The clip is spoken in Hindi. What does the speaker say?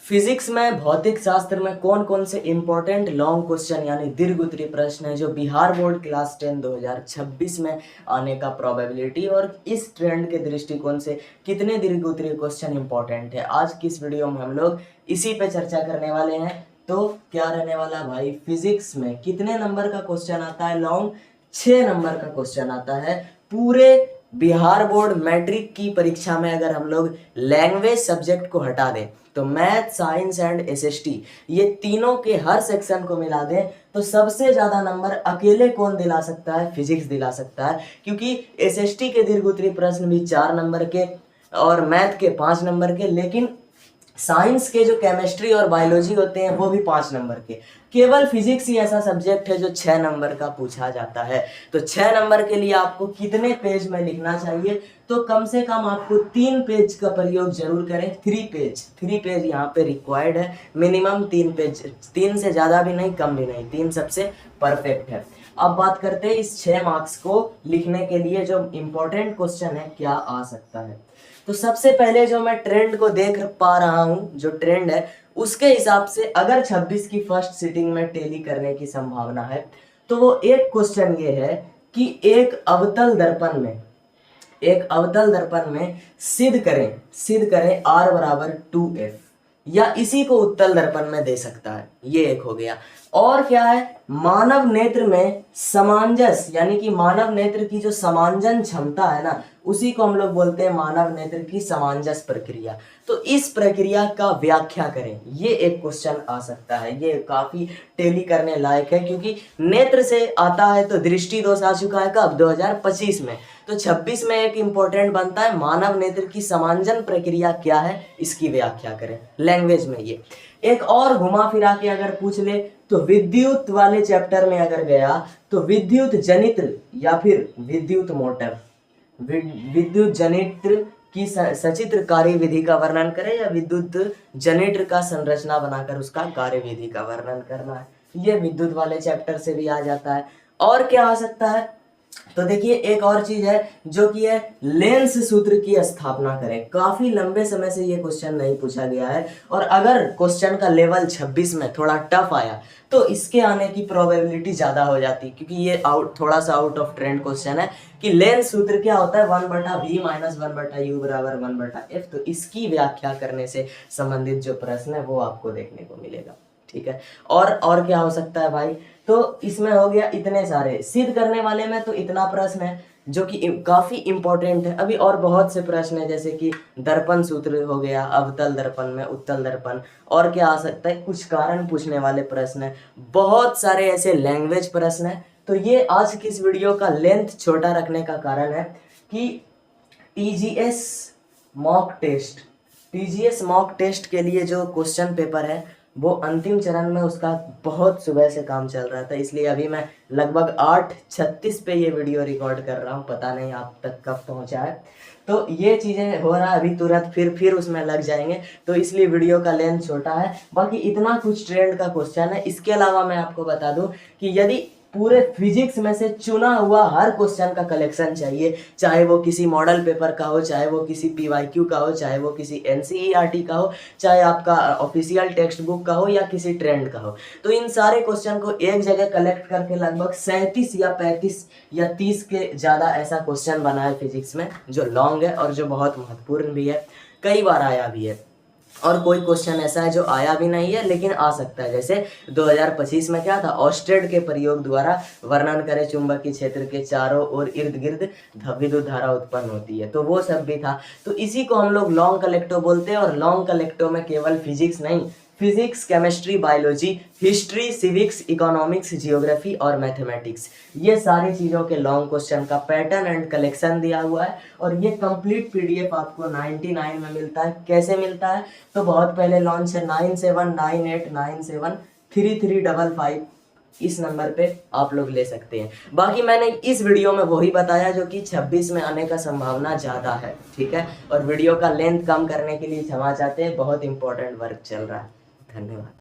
फिजिक्स में भौतिक शास्त्र में कौन कौन से इंपॉर्टेंट लॉन्ग क्वेश्चन यानी दीर्घ उत्तरीय प्रश्न है जो बिहार बोर्ड क्लास 10 2026 में आने का प्रोबेबिलिटी और इस ट्रेंड के दृष्टिकोण से कितने दीर्घ उत्तरीय क्वेश्चन इंपॉर्टेंट है, आज की इस वीडियो में हम लोग इसी पे चर्चा करने वाले हैं। तो क्या रहने वाला है भाई, फिजिक्स में कितने नंबर का क्वेश्चन आता है लॉन्ग? 6 नंबर का क्वेश्चन आता है। पूरे बिहार बोर्ड मैट्रिक की परीक्षा में अगर हम लोग लैंग्वेज सब्जेक्ट को हटा दें तो मैथ, साइंस एंड एसएसटी ये तीनों के हर सेक्शन को मिला दें तो सबसे ज्यादा नंबर अकेले कौन दिला सकता है? फिजिक्स दिला सकता है, क्योंकि एसएसटी के दीर्घ उत्तरीय प्रश्न भी 4 नंबर के और मैथ के 5 नंबर के, लेकिन साइंस के जो केमिस्ट्री और बायोलॉजी होते हैं वो भी 5 नंबर के। केवल फिजिक्स ही ऐसा सब्जेक्ट है जो 6 नंबर का पूछा जाता है। तो 6 नंबर के लिए आपको कितने पेज में लिखना चाहिए? तो कम से कम आपको 3 पेज का प्रयोग जरूर करें। 3 पेज यहाँ पे रिक्वायर्ड है, मिनिमम 3 पेज, 3 से ज़्यादा भी नहीं कम भी नहीं, 3 सबसे परफेक्ट है। अब बात करते हैं इस 6 मार्क्स को लिखने के लिए जो इम्पोर्टेंट क्वेश्चन है क्या आ सकता है। तो सबसे पहले जो मैं ट्रेंड को देख पा रहा हूं, जो ट्रेंड है उसके हिसाब से अगर 26 की फर्स्ट सिटिंग में टेली करने की संभावना है तो वो एक क्वेश्चन ये है कि एक अवतल दर्पण में सिद्ध करें R बराबर 2F, या इसी को उत्तल दर्पण में दे सकता है, ये एक हो गया। और क्या है, मानव नेत्र में समांजस, यानी कि मानव नेत्र की जो समांजन क्षमता है ना, उसी को हम लोग बोलते हैं मानव नेत्र की समांजस प्रक्रिया। तो इस प्रक्रिया का व्याख्या करें, ये एक क्वेश्चन आ सकता है। ये काफी टेली करने लायक है क्योंकि नेत्र से आता है तो दृष्टि दोष आ चुका है कब? 2025 में। तो 26 में एक इंपॉर्टेंट बनता है मानव नेत्र की समांजन प्रक्रिया क्या है, इसकी व्याख्या करें लैंग्वेज में। ये एक और घुमा फिरा के अगर पूछ ले तो विद्युत वाले चैप्टर में अगर गया तो विद्युत जनित्र या फिर विद्युत मोटर, विद्युत जनित्र की सचित्र कार्यविधि का वर्णन करें या विद्युत जनित्र का संरचना बनाकर उसका कार्यविधि का वर्णन करना है, ये विद्युत वाले चैप्टर से भी आ जाता है। और क्या आ सकता है, तो देखिए एक और चीज है जो कि है लेंस सूत्र की स्थापना करें। काफी लंबे समय से ये क्वेश्चन नहीं पूछा गया है और अगर क्वेश्चन का लेवल 26 में थोड़ा टफ आया तो इसके आने की प्रोबेबिलिटी ज्यादा हो जाती, क्योंकि ये थोड़ा सा आउट ऑफ ट्रेंड क्वेश्चन है कि लेंस सूत्र क्या होता है 1/v माइनस 1/u बराबर 1/f। तो इसकी व्याख्या करने से संबंधित जो प्रश्न है वो आपको देखने को मिलेगा, ठीक है। और क्या हो सकता है भाई, तो इसमें हो गया इतने सारे सिद्ध करने वाले में, तो इतना प्रश्न है जो कि काफी इंपॉर्टेंट है। अभी और बहुत से प्रश्न है जैसे कि दर्पण सूत्र हो गया, अवतल दर्पण में उत्तल दर्पण, और क्या आ सकता है, कुछ कारण पूछने वाले प्रश्न है, बहुत सारे ऐसे लैंग्वेज प्रश्न है। तो ये आज की इस वीडियो का लेंथ छोटा रखने का कारण है कि टीजीएस मॉक टेस्ट के लिए जो क्वेश्चन पेपर है वो अंतिम चरण में उसका बहुत सुबह से काम चल रहा था, इसलिए अभी मैं लगभग 8:36 पे ये वीडियो रिकॉर्ड कर रहा हूँ, पता नहीं आप तक कब पहुँचा है। तो ये चीज़ें हो रहा है अभी तुरंत, फिर उसमें लग जाएंगे, तो इसलिए वीडियो का लेंथ छोटा है। बाकी इतना कुछ ट्रेंड का क्वेश्चन है। इसके अलावा मैं आपको बता दूं कि यदि पूरे फिजिक्स में से चुना हुआ हर क्वेश्चन का कलेक्शन चाहिए, चाहे वो किसी मॉडल पेपर का हो, चाहे वो किसी पीवाईक्यू का हो, चाहे वो किसी एनसीईआरटी का हो, चाहे आपका ऑफिशियल टेक्स्ट बुक का हो या किसी ट्रेंड का हो, तो इन सारे क्वेश्चन को एक जगह कलेक्ट करके लगभग 37 या 35 या 30 के ज़्यादा ऐसा क्वेश्चन बना है फिजिक्स में जो लॉन्ग है और जो बहुत महत्वपूर्ण भी है, कई बार आया भी है। और कोई क्वेश्चन ऐसा है जो आया भी नहीं है लेकिन आ सकता है, जैसे 2025 में क्या था, ऑस्टेड के प्रयोग द्वारा वर्णन करें चुंबकीय क्षेत्र के चारों ओर इर्द गिर्द विद्युत धारा उत्पन्न होती है, तो वो सब भी था। तो इसी को हम लोग लॉन्ग कलेक्टो बोलते हैं। और लॉन्ग कलेक्टो में केवल फिजिक्स नहीं, physics, chemistry, biology, history, civics, economics, geography और मैथमेटिक्स, ये सारी चीज़ों के लॉन्ग क्वेश्चन का पैटर्न एंड कलेक्शन दिया हुआ है। और ये कंप्लीट पीडीएफ आपको 99 में मिलता है। कैसे मिलता है, तो बहुत पहले लॉन्च है 9798973355, इस नंबर पे आप लोग ले सकते हैं। बाकी मैंने इस वीडियो में वही बताया जो कि 26 में आने का संभावना ज़्यादा है, ठीक है। और वीडियो का लेंथ कम करने के लिए क्षमा चाहते हैं, बहुत इंपॉर्टेंट वर्क चल रहा है। धन्यवाद।